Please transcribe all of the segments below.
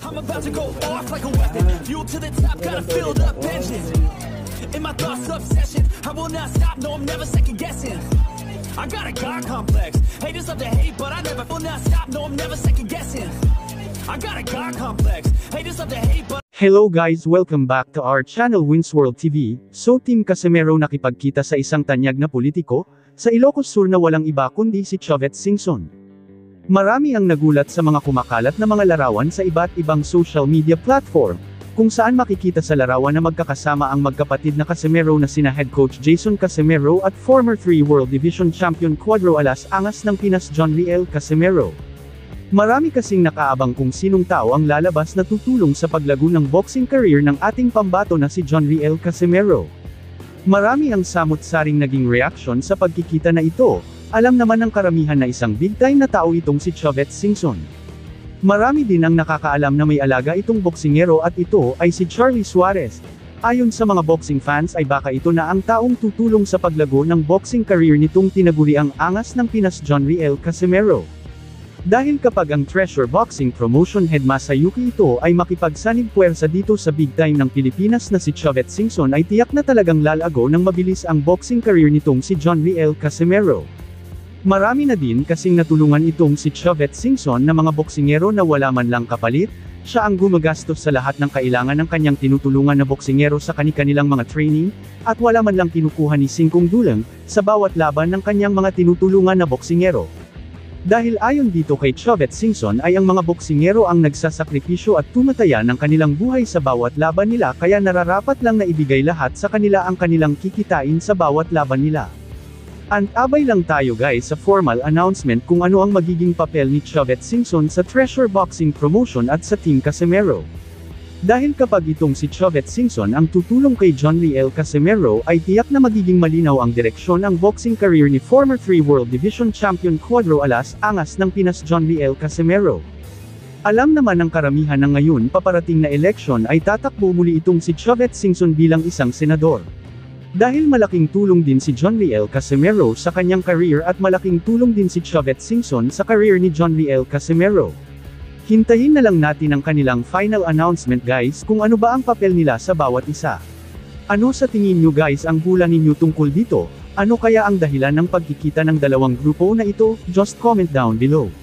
I'm about to go off like a weapon. Fuel to the top, got a filled up engine. In my thoughts, obsession. I will not stop, no, I'm never second guessing. I got a God complex. Haters love to hate, but I never will not stop, no, I'm never second guessing. I got a God complex. Haters love to hate, but Hello guys, welcome back to our channel Winsworld TV. So Team Casimero nakipagkita sa isang tanyag na politiko, sa Ilocos Sur na walang iba kundi si Chovat Singson. Marami ang nagulat sa mga kumakalat na mga larawan sa iba't ibang social media platform, kung saan makikita sa larawan na magkakasama ang magkapatid na Casimero na sina head coach Jason Casimero at former 3 World Division Champion Cuadro Alas Angas ng Pinas John Riel Casimero. Marami kasing nakaabang kung sinong tao ang lalabas na tutulong sa paglago ng boxing career ng ating pambato na si John Riel Casimero. Marami ang samut-saring naging reaksyon sa pagkikita na ito, alam naman ng karamihan na isang big-time na tao itong si Chovat Singson. Marami din ang nakakaalam na may alaga itong boksingero at ito ay si Charlie Suarez. Ayon sa mga boxing fans ay baka ito na ang taong tutulong sa paglago ng boxing career nitong tinaguriang angas ng Pinas John Riel Casimero. Dahil kapag ang Treasure Boxing Promotion head Masayuki ito ay makipagsanib puwersa dito sa big time ng Pilipinas na si Chovat Singson ay tiyak na talagang lalago ng mabilis ang boxing career nitong si John Riel Casimero. Marami na din kasing natulungan itong si Chovat Singson na mga boksingero na wala man lang kapalit, siya ang gumagastos sa lahat ng kailangan ng kanyang tinutulungan na boksingero sa kani-kanilang mga training, at wala man lang kinukuha ni singkong dulang, sa bawat laban ng kanyang mga tinutulungan na boksingero. Dahil ayon dito kay Chovat Singson ay ang mga boksingero ang nagsasakripisyo at tumataya ng kanilang buhay sa bawat laban nila kaya nararapat lang na ibigay lahat sa kanila ang kanilang kikitain sa bawat laban nila. Antabay lang tayo guys sa formal announcement kung ano ang magiging papel ni Chovat Singson sa Treasure Boxing Promotion at sa Team Casimero. Dahil kapag itong si Chovat Singson ang tutulong kay John Riel Casimero ay tiyak na magiging malinaw ang direksyon ang boxing career ni former 3 World Division Champion Cuadro Alas Angas ng Pinas John Riel Casimero. Alam naman ng karamihan na ngayon paparating na eleksyon ay tatakbo muli itong si Chovat Singson bilang isang senador. Dahil malaking tulong din si John Riel Casimero sa kanyang career at malaking tulong din si Chovat Singson sa career ni John Riel Casimero. Hintayin na lang natin ang kanilang final announcement guys kung ano ba ang papel nila sa bawat isa. Ano sa tingin nyo guys ang hula ninyo tungkol dito? Ano kaya ang dahilan ng pagkikita ng dalawang grupo na ito? Just comment down below.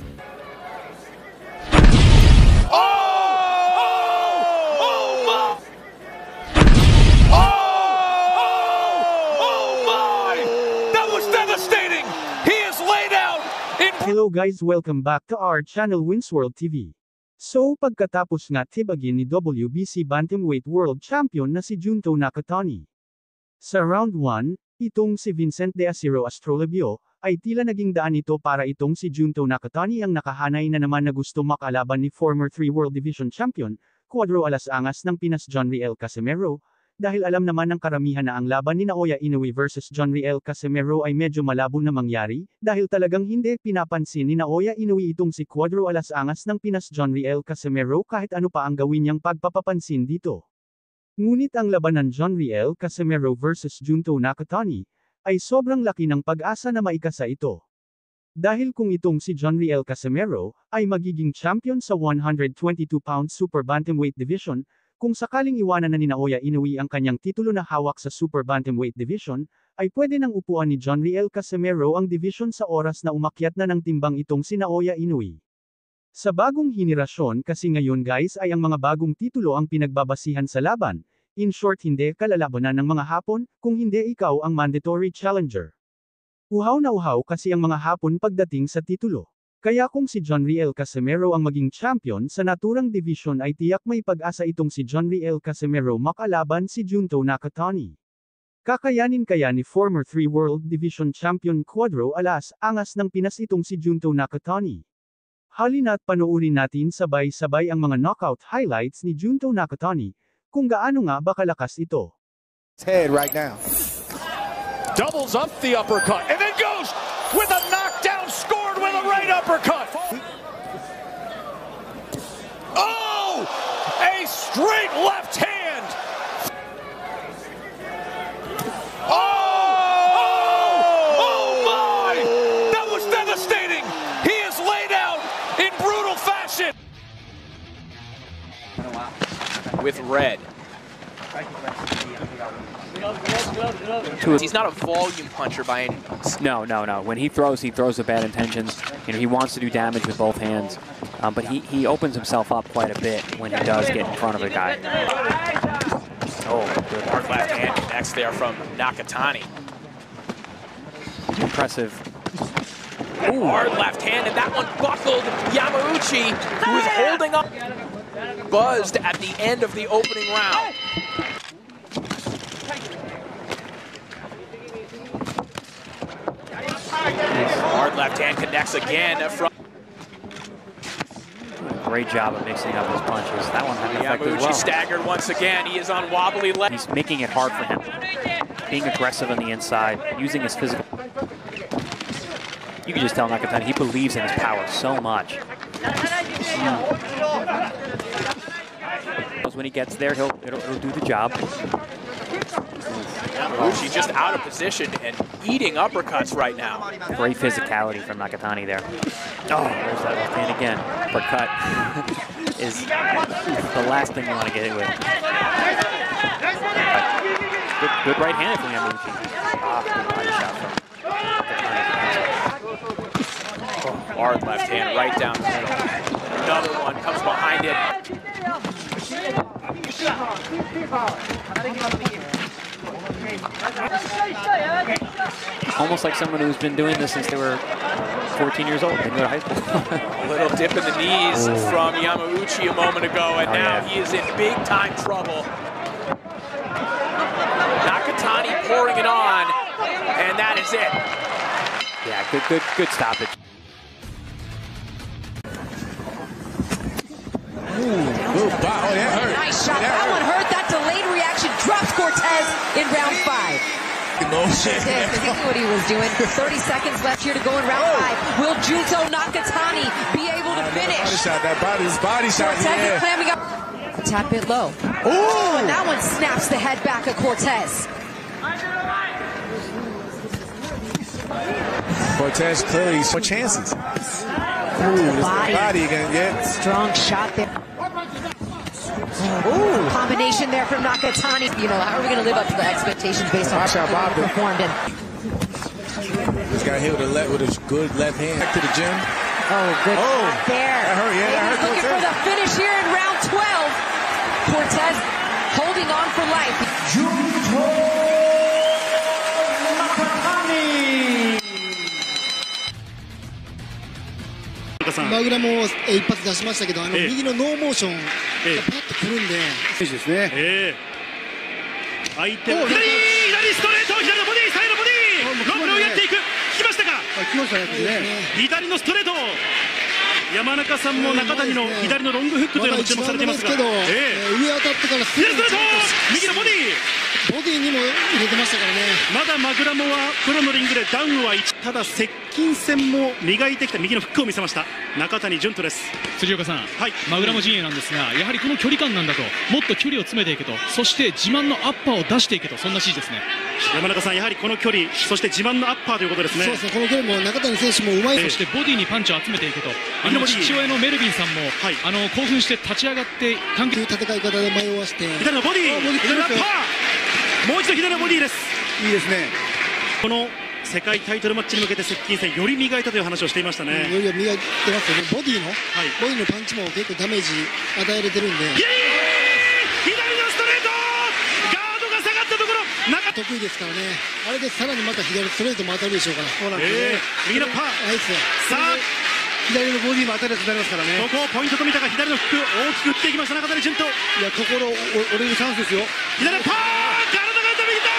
Hello guys, welcome back to our channel Winsworld TV. So pagkatapos nga tibagin ni WBC Bantamweight World Champion na si Junto Nakatani. Sa round 1, itong si Vincent De Acero Astrolabio, ay tila naging daan ito para itong si Junto Nakatani ang nakahanay na naman na gusto makalaban ni former 3 World Division Champion, Cuadro Alas Angas ng Pinas John Riel Casimero, dahil alam naman ng karamihan na ang laban ni Naoya Inoue versus John Riel Casimero ay medyo malabo na mangyari, dahil talagang hindi pinapansin ni Naoya Inoue itong si Cuadro Alas Angas ng Pinas John Riel Casimero kahit ano pa ang gawin niyang pagpapapansin dito. Ngunit ang labanan John Riel Casimero versus Junto Nakatani, ay sobrang laki ng pag-asa na maikasa ito. Dahil kung itong si John Riel Casimero, ay magiging champion sa 122-pound Super Bantamweight Division, kung sakaling iwanan na ni Naoya Inoue ang kanyang titulo na hawak sa Super Bantamweight Division, ay pwede nang upuan ni John Riel Casimero ang division sa oras na umakyat na ng timbang itong si Naoya Inoue. Sa bagong henerasyon kasi ngayon guys ay ang mga bagong titulo ang pinagbabasihan sa laban, in short hindi kalalabanan ng mga Hapon, kung hindi ikaw ang mandatory challenger. Uhaw na uhaw kasi ang mga Hapon pagdating sa titulo. Kaya kung si John Riel Casimero ang maging champion sa naturang division ay tiyak may pag-asa itong si John Riel Casimero makalaban si Junto Nakatani. Kakayanin kaya ni former 3 World Division Champion Cuadro Alas Angas ng Pinas itong si Junto Nakatani. Halina't panoorin natin sabay-sabay ang mga knockout highlights ni Junto Nakatani, kung gaano nga ba kalakas ito. Head right now. Doubles up the uppercut and then goes with a knockdown scored with a right uppercut. Oh! A straight left hand. Oh! Oh my! That was devastating. He is laid out in brutal fashion. with red. He's not a volume puncher by any means. No. When he throws with bad intentions. He wants to do damage with both hands, but he opens himself up quite a bit when he does get in front of a guy. Oh, good hard left hand connects there from Nakatani. Impressive. Ooh. Hard left hand, and that one buckled Yamauchi, who was holding up. Buzzed at the end of the opening round. Hard left hand connects again from. Great job of mixing up his punches. That one had an effect as well. Staggered once again. He is on wobbly left. He's making it hard for him. Being aggressive on the inside, using his physical. You can just tell Nakatani, he believes in his power so much. When he gets there, it'll do the job. Yamauchi just out of position and eating uppercuts right now. Great physicality from Nakatani there. Oh, there's that left hand again. Uppercut is the last thing you want to get hit with. Good right hand from Yamauchi. Body shot from Nakatani. Hard left hand right down the middle. Another one comes behind it. Almost like someone who's been doing this since they were 14 years old. They go to high school. A little dip in the knees from Yamauchi a moment ago, and now he is in big time trouble. Nakatani pouring it on, and that is it. Yeah, good stoppage. Nice shot. That one hurt. That delayed reaction drops Cortez in round 5. Cortez knew what he was doing. 30 seconds left here to go in round 5. Will Junto Nakatani be able to finish? His body shot. Cortez is clamming up. Tap it low. Oh, and that one snaps the head back of Cortez. Cortez clearly more chances. Body again, yeah. Strong shot there. Ooh. Combination there from Nakatani. How are we going to live up to the expectations based on how he performed? Just got hit with a good left hand. Back to the gym. Oh, good shot there. That hurt, yeah, that hurt. Looking for the finish here in round 12. Cortez holding on for life. Nakatani. マグラも一発出しましたけど、右のノーモーションがパッとくるんで、選手ですね。相手を左ストレート、左のボディ、サイドボディ、ロングをやっていく。聞きましたか？来ましたね。左のストレート。山中さんも中谷の左のロングフックというのも注目されていますが、上当たってから左ストレート、右のボディ。ボディにも入れてましたからね。まだマグラモはプロのリングでダウンは1。ただ接近戦も磨いてきた右のフックを見せました中谷潤人です。辻岡さん、マグラモ陣営なんですが、やはりこの距離感なんだと、もっと距離を詰めていけと、そして自慢のアッパーを出していけと、そんな指示ですね。山中さん、やはりここの距離、そして自慢のアッパーということですね。そうですね、この距離も中谷選手もうまい。そしてボディにパンチを集めていけと、父親のメルビンさんも、興奮して立ち上がって関係戦い方で迷わして、左のボディ、左のアッパー、もう一度左のボディです。いいですね。この世界タイトルマッチに向けて接近戦より磨いたという話をしていましたね。より磨いてますよね。ボディのパンチも結構ダメージ与えられてるんで。左のストレート、ガードが下がったところ、得意ですからね。あれでさらにまた左ストレートも当たるでしょうから。そうなんですね。右のパー、さあ左のボディも当たるやつになりますからね。ここをポイントと見たが左のフック大きく打っていきました中谷潤人。いや、心折れるチャンスですよ。左のパー、体が飛び出た。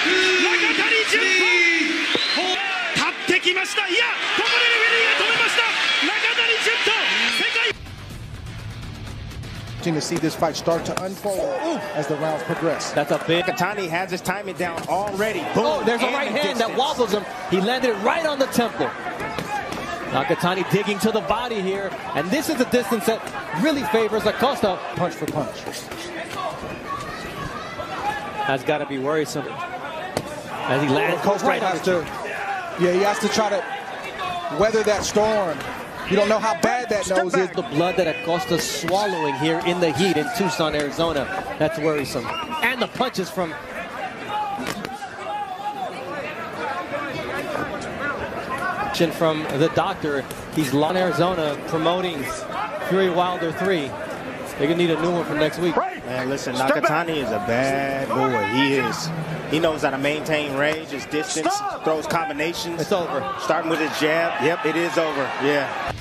中谷潤人立ってきました。いや、ここでレフェリーが止めました。中谷潤人、世界。To see this fight start to unfold as the rounds progress. That's a big. Nakatani has his timing down already. Boom. Oh, there's a right hand that wobbles him. He landed it right on the temple. Nakatani digging to the body here, and this is a distance that really favors Acosta. Punch for punch. That's got to be worrisome as he lands. Coach right has to, he has to try to weather that storm You don't know how bad that nose is. The blood that Acosta's swallowing here in the heat in Tucson, Arizona. That's worrisome. And the punches from the doctor. He's in Arizona promoting Fury Wilder 3. They're gonna need a new one for next week. Man, listen, Nakatani is a bad boy. He is. He knows how to maintain range, his distance, throws combinations. It's over. Starting with his jab. Yep, it is over. Yeah.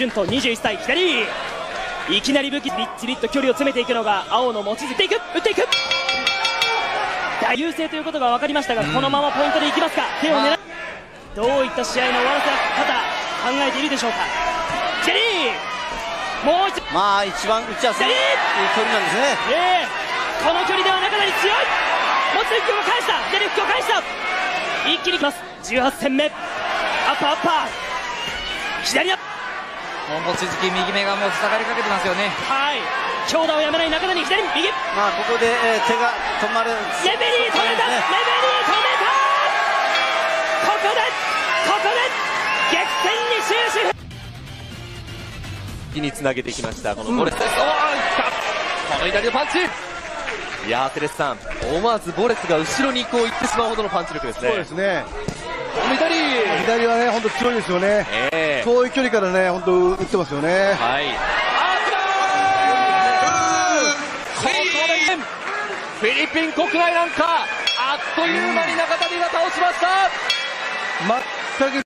順と21歳左いきなり武器びっちりと距離を詰めていくのが青の望月打っていく大優勢ということが分かりましたがこのままポイントでいきますか手を狙うどういった試合の終わらせ方考えているでしょうか左もう一まあ一番打ちやすい距離なんですねこの距離では中谷強い望月を返した左フックを返した一気にいきます18戦目アッパーアッパー左アップ望月右目がもう塞がりかけてますよねはい強打をやめない中谷左右まあここで、手が止まるレベリー止めた、レベリー止めたここで激戦に終止一気につなげてきましたこのボレスです、この左のパンチいやーテレスさん思わずボレスが後ろにこう行ってしまうほどのパンチ力ですねそうですね左はね本当強いですよね、遠い距離からね本当打ってますよねはいここでフィリピン国内なんかあっという間に中谷が倒しました全く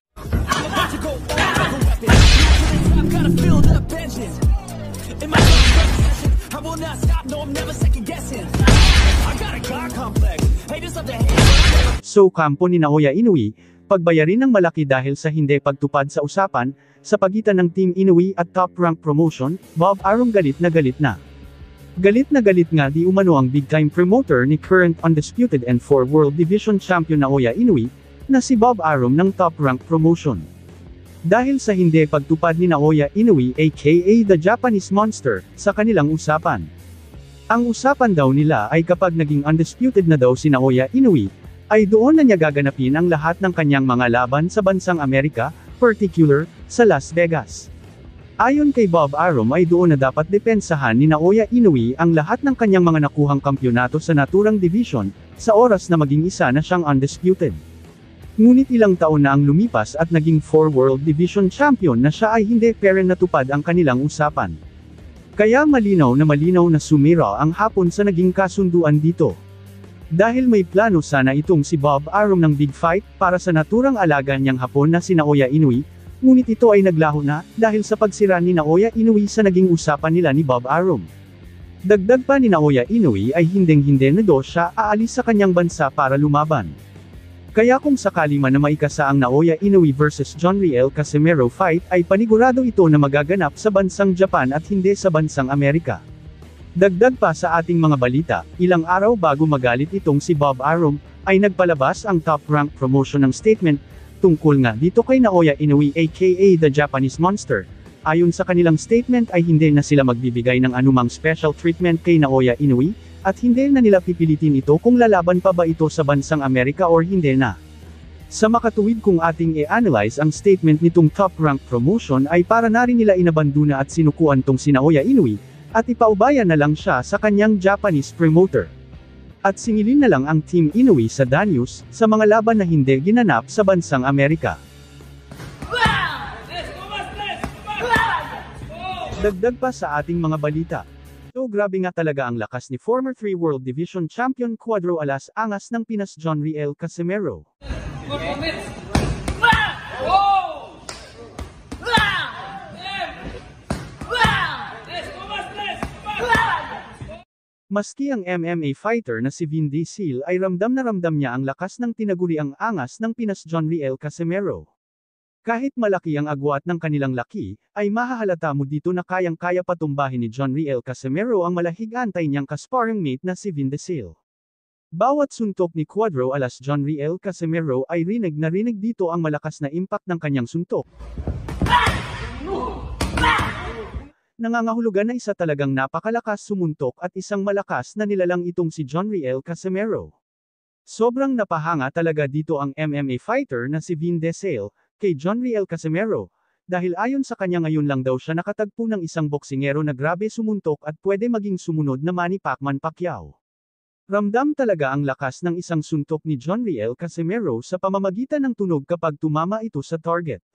So kampo ni Naoya Inoue, pagbayarin ng malaki dahil sa hindi pagtupad sa usapan, sa pagitan ng Team Inoue at Top Rank Promotion, Bob Arum galit na galit na. Galit na galit nga di umano ang big-time promoter ni current undisputed and 4 World Division Champion Naoya Inoue, na si Bob Arum ng Top Rank Promotion. Dahil sa hindi pagtupad ni Naoya Inoue aka The Japanese Monster, sa kanilang usapan. Ang usapan daw nila ay kapag naging undisputed na daw si Naoya Inoue, ay doon na niya gaganapin ang lahat ng kanyang mga laban sa bansang Amerika, particular, sa Las Vegas. Ayon kay Bob Arum ay doon na dapat depensahan ni Naoya Inoue ang lahat ng kanyang mga nakuhang kampyonato sa naturang division, sa oras na maging isa na siyang undisputed. Ngunit ilang taon na ang lumipas at naging 4 World Division Champion na siya ay hindi pero natupad ang kanilang usapan. Kaya malinaw na sumira ang hapon sa naging kasunduan dito. Dahil may plano sana itong si Bob Arum ng big fight, para sa naturang alaga niyang hapon na si Naoya Inoue, ngunit ito ay naglaho na, dahil sa pagsira ni Naoya Inoue sa naging usapan nila ni Bob Arum. Dagdag pa ni Naoya Inoue ay hinding-hindi na daw siya aalis sa kanyang bansa para lumaban. Kaya kung sakali man na maikasa ang Naoya Inoue vs John Riel Casimero fight ay panigurado ito na magaganap sa bansang Japan at hindi sa bansang Amerika. Dagdag pa sa ating mga balita, ilang araw bago magalit itong si Bob Arum, ay nagpalabas ang Top Rank Promotion ng statement, tungkol nga dito kay Naoya Inoue aka The Japanese Monster. Ayon sa kanilang statement ay hindi na sila magbibigay ng anumang special treatment kay Naoya Inoue, at hindi na nila pipilitin ito kung lalaban pa ba ito sa bansang Amerika or hindi na. Sa makatuwid kung ating i-analyze ang statement nitong Top Rank Promotion ay para na rin nila inabandona at sinukuan tong si Naoya Inoue, at ipaubaya na lang siya sa kanyang Japanese promoter. At singilin na lang ang Team Inoue sa Danius, sa mga laban na hindi ginanap sa bansang Amerika. Dagdag pa sa ating mga balita. So grabe nga talaga ang lakas ni former 3 World Division Champion Cuadro Alas Angas ng Pinas John Riel Casimero. Maski ang MMA fighter na si Vin Diesel ay ramdam na ramdam niya ang lakas ng tinaguriang angas ng Pinas Jonriel Casimero. Kahit malaki ang agwat ng kanilang laki, ay mahahalata mo dito na kayang-kaya patumbahin ni Jonriel Casimero ang malahig antay niyang kasparring mate na si Vin Diesel. Bawat suntok ni Cuadro alas Jonriel Casimero ay rinig na rinig dito ang malakas na impact ng kanyang suntok. Nangangahulugan na isa talagang napakalakas sumuntok at isang malakas na nilalang itong si Jonriel Casimero. Sobrang napahanga talaga dito ang MMA fighter na si Vin Diesel kay Jonriel Casimero, dahil ayon sa kanya ngayon lang daw siya nakatagpo ng isang boksingero na grabe sumuntok at pwede maging sumunod na Manny Pacquiao. Ramdam talaga ang lakas ng isang suntok ni Jonriel Casimero sa pamamagitan ng tunog kapag tumama ito sa target.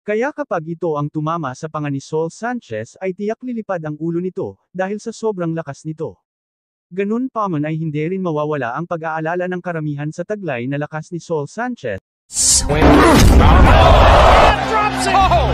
Kaya kapag ito ang tumama sa panga ni Saul Sanchez ay tiyak lilipad ang ulo nito, dahil sa sobrang lakas nito. Ganun pa man ay hindi rin mawawala ang pag-aalala ng karamihan sa taglay na lakas ni Saul Sanchez. Drops it! Oh!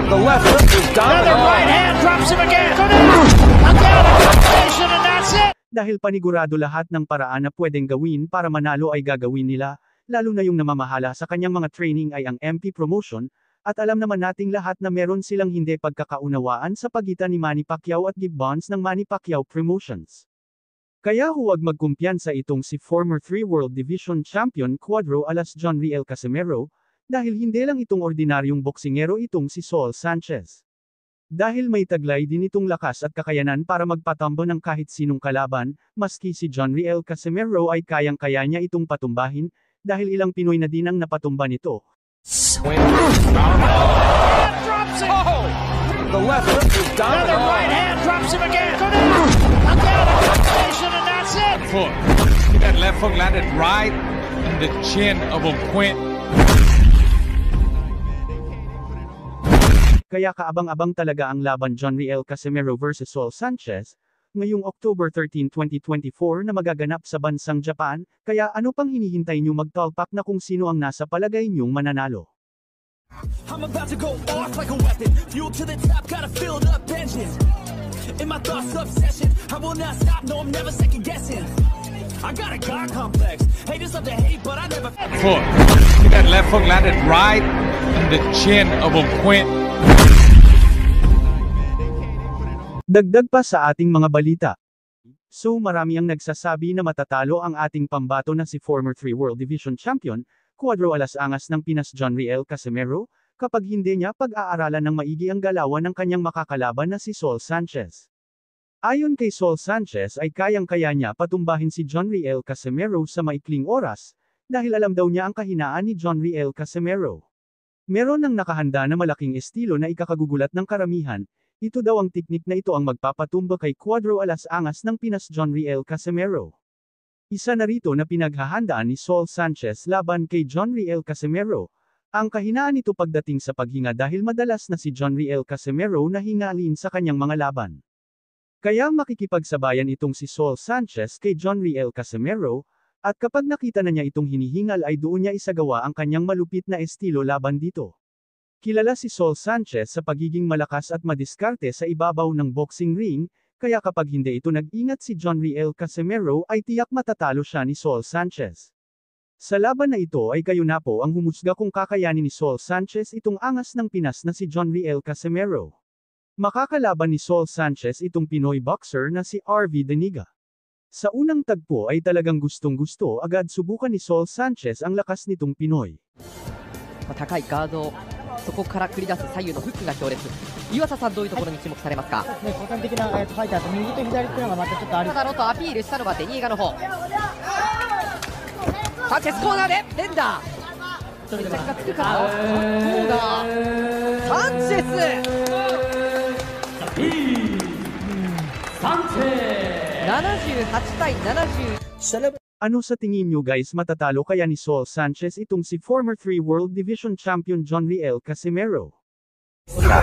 The left hook is down. Another right hand drops him again. Go down! Again, a combination and that's it! Dahil panigurado lahat ng paraan na pwedeng gawin para manalo ay gagawin nila, lalo na yung namamahala sa kanyang mga training ay ang MP Promotion, at alam naman nating lahat na meron silang hindi pagkakaunawaan sa pagitan ni Manny Pacquiao at Gibbons ng Manny Pacquiao Promotions. Kaya huwag magkumpiyansa itong si former 3 World Division Champion Cuadro alas Jonriel Casimero, dahil hindi lang itong ordinaryong boksingero itong si Saul Sanchez. Dahil may taglay din itong lakas at kakayanan para magpatambo ng kahit sinong kalaban, maski si Jonriel Casimero ay kayang-kaya niya itong patumbahin, dahil ilang Pinoy na din ang napatumba nito. Drops it! Oh! The left hook is down. Another right hand drops him again. Go down! Again, a combination and that's it! Foot. That left hook landed right in the chin of O'Quinn. Kaya kaabang-abang talaga ang laban Jonriel Casimero vs Saul Sanchez, ngayong October 13, 2024 na magaganap sa bansang Japan, kaya ano pang hinihintay nyo magtalpak na kung sino ang nasa palagay nyong mananalo? I'm about to go off like a weapon, fuel to the top, got a filled up engine. In my thoughts obsession, I will not stop, no I'm never second guessing. I got a God complex, haters love to hate but I never Foot. That left hook landed right in the chin of O'Quinn. Dagdag pa sa ating mga balita. So marami ang nagsasabi na matatalo ang ating pambato na si former 3 World Division Champion, Cuadro alas angas ng Pinas Jonriel Casimero, kapag hindi niya pag-aaralan ng maigi ang galawan ng kanyang makakalaban na si Saul Sanchez. Ayon kay Saul Sanchez ay kayang-kaya niya patumbahin si Jonriel Casimero sa maikling oras, dahil alam daw niya ang kahinaan ni Jonriel Casimero. Meron ng nakahanda na malaking estilo na ikakagugulat ng karamihan. Ito daw ang teknik na ito ang magpapatumba kay Cuadro alas angas ng Pinas Jonriel Casimero. Isa na rito na pinaghahandaan ni Saul Sanchez laban kay Jonriel Casimero. Ang kahinaan nito pagdating sa paghinga dahil madalas na si Jonriel Casimero na hingalin sa kanyang mga laban. Kaya makikipagsabayan itong si Saul Sanchez kay Jonriel Casimero, at kapag nakita na niya itong hinihingal ay doon niya isagawa ang kanyang malupit na estilo laban dito. Kilala si Saul Sanchez sa pagiging malakas at madiskarte sa ibabaw ng boxing ring, kaya kapag hindi ito nag-ingat si Jonriel Casimero ay tiyak matatalo siya ni Saul Sanchez. Sa laban na ito ay kayo na po ang humusga kung kakayanin ni Saul Sanchez itong angas ng Pinas na si Jonriel Casimero. Makakalaban ni Saul Sanchez itong Pinoy boxer na si RV Daniga. Sa unang tagpo ay talagang gustong-gusto agad subukan ni Saul Sanchez ang lakas nitong Pinoy. 高いガード、そこから繰り出す左右のフックが強烈。岩佐さんどういうところに注目されますか？個人的なファイターと右と左っていうのがまたちょっとある。ただロトアピールしたのはデニーガの方。サンチェスコーナーで連打。決着がつくかな。どうだ？サンチェス。サンチェス。78対70。 Ano sa tingin nyo guys matatalo kaya ni Saul Sanchez itong si former 3 World Division Champion Jonriel Casimero?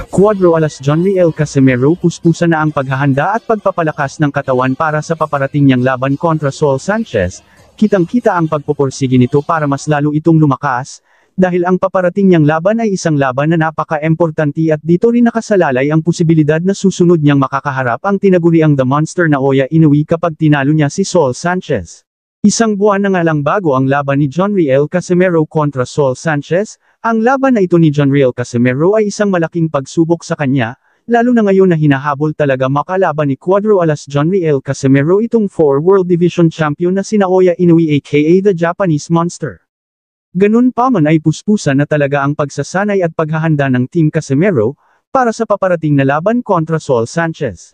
Cuadro alas Jonriel Casimero puspusa na ang paghahanda at pagpapalakas ng katawan para sa paparating niyang laban kontra Saul Sanchez, kitang-kita ang pagpupursige nito para mas lalo itong lumakas, dahil ang paparating niyang laban ay isang laban na napaka-importante at dito rin nakasalalay ang posibilidad na susunod niyang makakaharap ang tinaguriang The Monster Naoya Inoue kapag tinalo niya si Saul Sanchez. Isang buwan na nga lang bago ang laban ni Jonriel Casimero kontra Saul Sanchez, ang laban na ito ni Jonriel Casimero ay isang malaking pagsubok sa kanya, lalo na ngayon na hinahabol talaga makalaban ni Cuadro Alas Jonriel Casimero itong 4 World Division Champion na si Naoya Inoue aka the Japanese Monster. Ganun pa man ay puspusan na talaga ang pagsasanay at paghahanda ng Team Casimero para sa paparating na laban kontra Saul Sanchez.